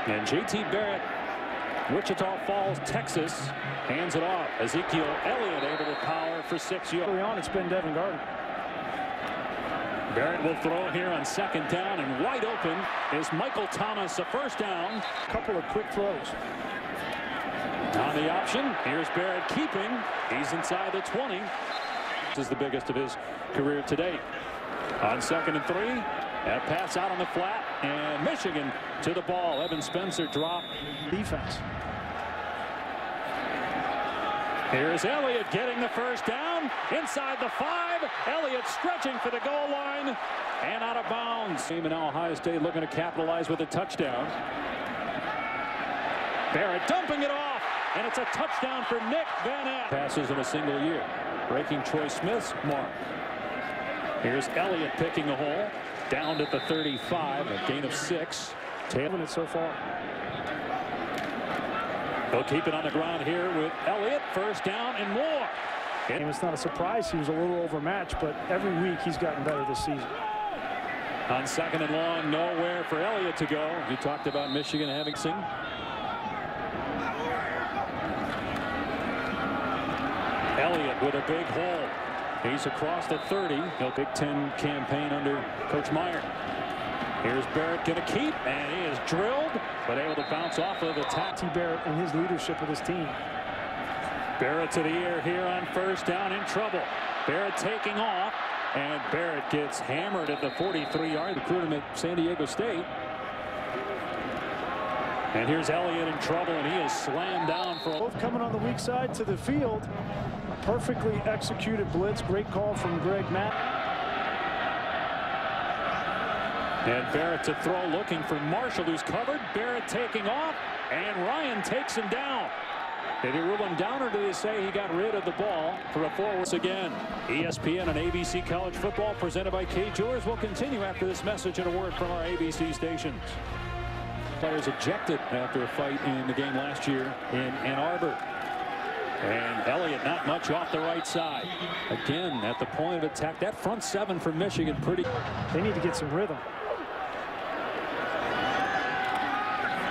And J.T. Barrett, Wichita Falls, Texas, hands it off. Ezekiel Elliott able to power for 6 yards. Early on, it's been Devin Gardner. Barrett will throw here on 2nd down, and wide open is Michael Thomas, a first down. A couple of quick throws. On the option, here's Barrett keeping. He's inside the 20. This is the biggest of his career to date. On 2nd and 3, that pass out on the flat, and Michigan to the ball. Evan Spencer drop. Defense. Here's Elliott getting the first down inside the 5. Elliott stretching for the goal line and out of bounds. Team in Ohio State looking to capitalize with a touchdown. Barrett dumping it off, and it's a touchdown for Nick Van App. Passes in a single year, breaking Troy Smith's mark. Here's Elliott picking a hole down at the 35, a gain of 6. Tailing it so far. They'll keep it on the ground here with Elliott. First down and more. And it's not a surprise he was a little overmatched, but every week he's gotten better this season. On 2nd and long, nowhere for Elliott to go. You talked about Michigan having sing. Elliott with a big hole. He's across the 30. He'll Big Ten campaign under Coach Meyer. Here's Barrett going to keep, and he is drilled, but able to bounce off of the tack. Barrett and his leadership of his team. Barrett to the air here on first down, in trouble. Barrett taking off, and Barrett gets hammered at the 43-yard. Recruited him at San Diego State. And here's Elliott in trouble, and he is slammed down for both coming on the weak side to the field. Perfectly executed blitz. Great call from Greg Matt. And Barrett to throw, looking for Marshall, who's covered. Barrett taking off, and Ryan takes him down. Did he rule him down, or did he say he got rid of the ball for a forward? Again, ESPN and ABC College Football presented by K Jewelers will continue after this message and a word from our ABC stations. Players ejected after a fight in the game last year in Ann Arbor. And Elliott not much off the right side. Again, at the point of attack, that front 7 for Michigan pretty. They need to get some rhythm.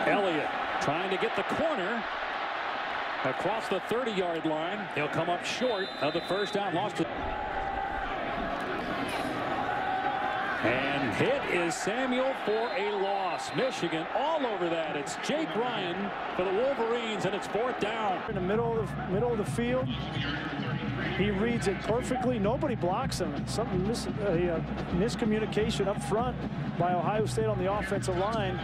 Elliott trying to get the corner across the 30-yard line. He'll come up short of the first down. Lost it. And hit is Samuel for a loss. Michigan all over that. It's Jake Ryan for the Wolverines, and it's 4th down. In the middle of the field, he reads it perfectly. Nobody blocks him. Something miscommunication up front by Ohio State on the offensive line.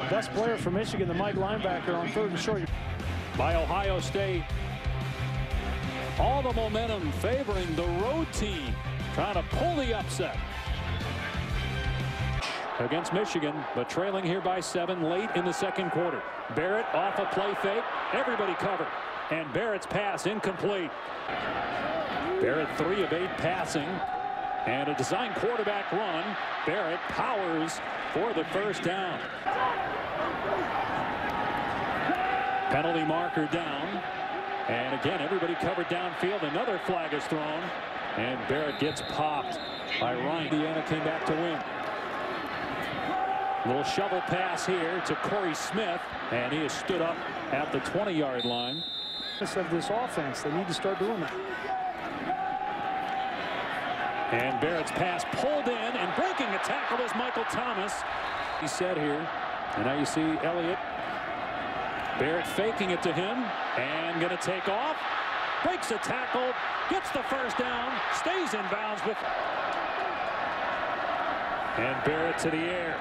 Best player for Michigan, the Mike linebacker, on 3rd and short. By Ohio State. All the momentum favoring the road team, trying to pull the upset against Michigan, but trailing here by 7 late in the 2nd quarter. Barrett off a play fake. Everybody covered. And Barrett's pass incomplete. Barrett 3 of 8 passing. And a design quarterback run. Barrett powers for the first down. Penalty marker down. And again, everybody covered downfield. Another flag is thrown. And Barrett gets popped by Ryan. Indiana came back to win. Little shovel pass here to Corey Smith, and he has stood up at the 20-yard line. Of this offense, they need to start doing that. And Barrett's pass pulled in, and breaking the tackle is Michael Thomas. He said here, and now you see Elliott. Barrett faking it to him, and going to take off. Breaks a tackle, gets the first down, stays in bounds with. And Barrett to the air.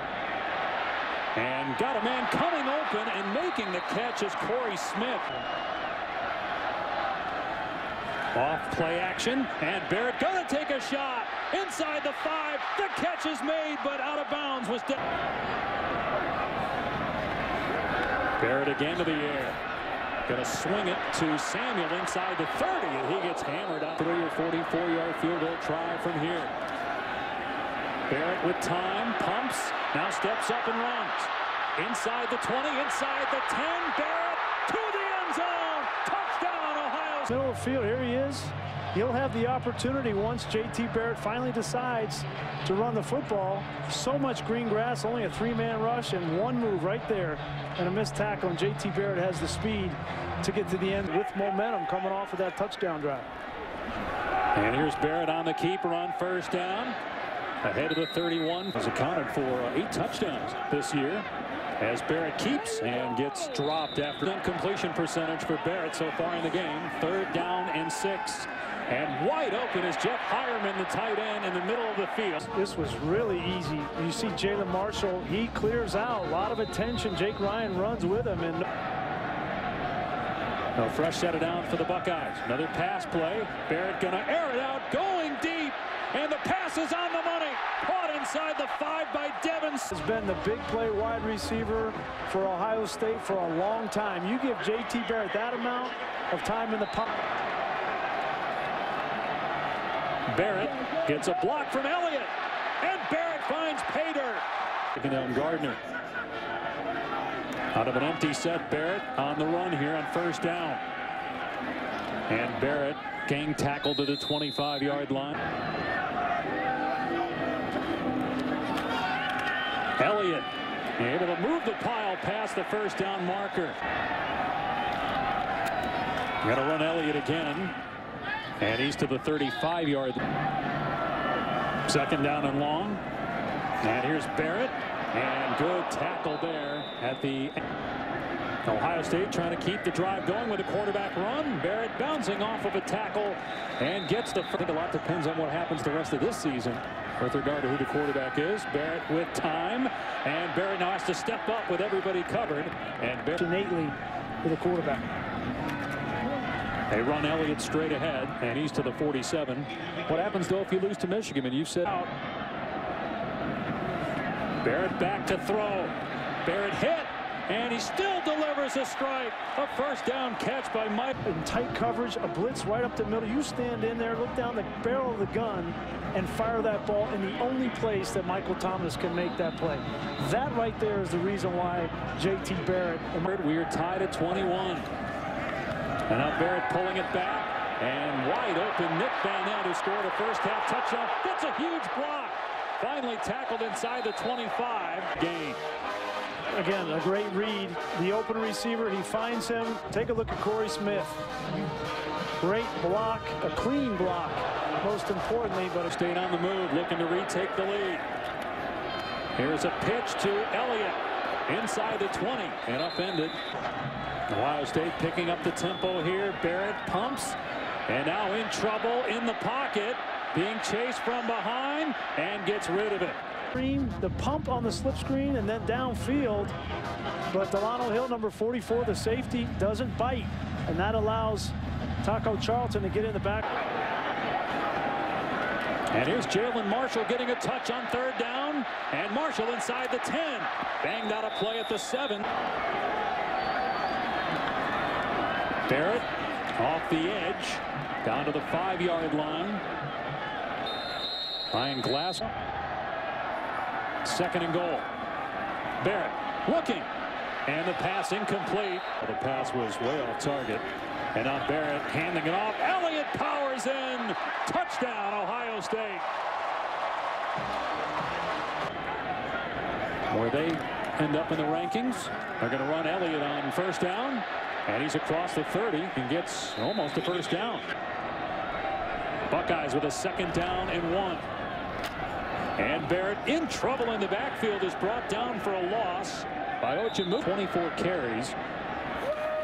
And got a man coming open, and making the catch is Corey Smith. Off play action, and Barrett gonna take a shot inside the 5. The catch is made, but out of bounds was down. Barrett again to the air. Gonna swing it to Samuel inside the 30, and he gets hammered out. 3 or 44-yard field goal try from here. Barrett with time, pumps, now steps up and runs. Inside the 20, inside the 10, Barrett to the end zone. Touchdown, Ohio. Middle of the field, here he is. he'll have the opportunity once J.T. Barrett finally decides to run the football. So much green grass, only a 3-man rush, and one move right there and a missed tackle, and J.T. Barrett has the speed to get to the end with momentum coming off of that touchdown drive. And here's Barrett on the keeper on first down. Ahead of the 31. Has accounted for 8 touchdowns this year. As Barrett keeps and gets dropped after completion percentage for Barrett so far in the game. 3rd down and 6. And wide open is Jeff Hireman, the tight end, in the middle of the field. This was really easy. You see Jalen Marshall, he clears out. A lot of attention. Jake Ryan runs with him. And a fresh set of down for the Buckeyes. Another pass play. Barrett going to air it out, going deep. And the pass is on the money. Caught inside the 5 by Devins. Has been the big play wide receiver for Ohio State for a long time. You give J.T. Barrett that amount of time in the pocket. Barrett gets a block from Elliott. And Barrett finds pay dirt. Taking down Gardner. Out of an empty set, Barrett on the run here on first down. And Barrett gang tackle to the 25-yard line. Elliott able to move the pile past the first down marker. Got to run Elliott again. And he's to the 35-yard. 2nd down and long. And here's Barrett. And good tackle there at the Ohio State trying to keep the drive going with a quarterback run. Barrett bouncing off of a tackle and gets the. I think a lot depends on what happens the rest of this season with regard to who the quarterback is. Barrett with time, and Barrett now has to step up with everybody covered. And Barrett innately with a quarterback. They run Elliott straight ahead, and he's to the 47. What happens though if you lose to Michigan? And you've said out. Barrett back to throw. Barrett hit, and he still delivers a strike. A first down catch by Mike. In tight coverage, a blitz right up the middle. You stand in there, look down the barrel of the gun, and fire that ball in the only place that Michael Thomas can make that play. That right there is the reason why J.T. Barrett. We are tied at 21. And now Barrett pulling it back, and wide open Nick Van Nant, who scored a first-half touchdown, gets a huge block. Finally tackled inside the 25. Gain. Again, a great read. The open receiver, he finds him. Take a look at Corey Smith. Great block, a clean block, most importantly. But staying on the move, looking to retake the lead. Here's a pitch to Elliott inside the 20 and upended. Ohio State picking up the tempo here. Barrett pumps and now in trouble in the pocket. Being chased from behind and gets rid of it. The pump on the slip screen and then downfield, but Delano Hill, number 44, the safety, doesn't bite, and that allows Taco Charlton to get in the back. And here's Jalen Marshall getting a touch on 3rd down, and Marshall inside the 10. Banged out a play at the 7. Barrett off the edge down to the 5-yard line. Ryan Glass. 2nd and goal. Barrett looking, and the pass incomplete. The pass was way off target, and now Barrett handing it off. Elliott powers in. Touchdown, Ohio State. Where they end up in the rankings, they're going to run Elliott on first down, and he's across the 30 and gets almost a first down. Buckeyes with a 2nd down and 1. And Barrett in trouble in the backfield is brought down for a loss by Ochamu. 24 carries.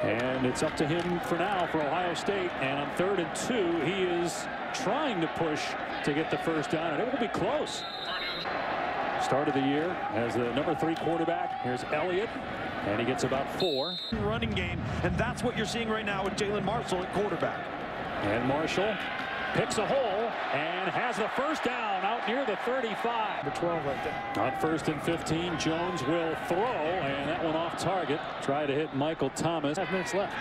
And it's up to him for now for Ohio State. And on 3rd and 2, he is trying to push to get the first down, and it will be close. Start of the year as the number 3 quarterback. Here's Elliott, and he gets about 4. Running game, and that's what you're seeing right now with Jalen Marshall at quarterback. And Marshall picks a hole and has the first down out near the 35. The 12 right there. On 1st and 15, Jones will throw, and that one off target. Try to hit Michael Thomas. 5 minutes left.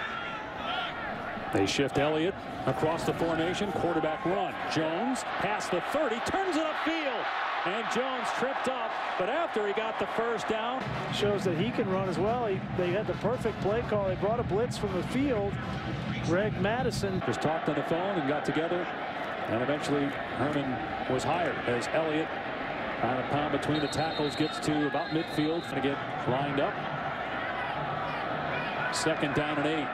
They shift Elliott across the formation. Quarterback run. Jones past the 30, turns it upfield. And Jones tripped up, but after he got the first down. Shows that he can run as well. They had the perfect play call. They brought a blitz from the field. Greg Madison just talked on the phone and got together. And eventually Herman was hired as Elliott, on a pound between the tackles, gets to about midfield. Going to get lined up. 2nd down and 8.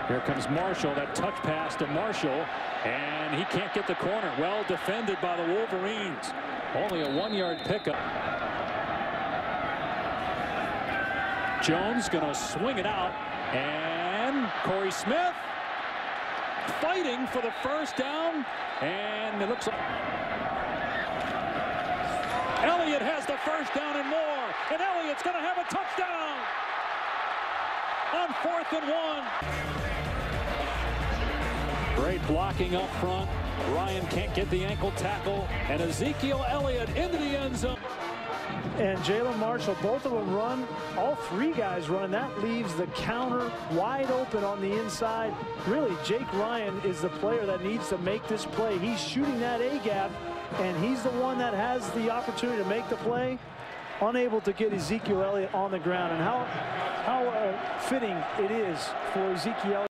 Here comes Marshall. That touch pass to Marshall, and he can't get the corner. Well defended by the Wolverines. Only a 1-yard pickup. Jones going to swing it out, and Corey Smith fighting for the first down, and it looks like Elliott has the first down and more, and Elliott's going to have a touchdown on 4th and 1. Great blocking up front. Ryan can't get the ankle tackle, and Ezekiel Elliott into the end zone. And Jalen Marshall, both of them run. All 3 guys run. That leaves the counter wide open on the inside. Really, Jake Ryan is the player that needs to make this play. He's shooting that A-gap, and he's the one that has the opportunity to make the play. Unable to get Ezekiel Elliott on the ground. And how fitting it is for Ezekiel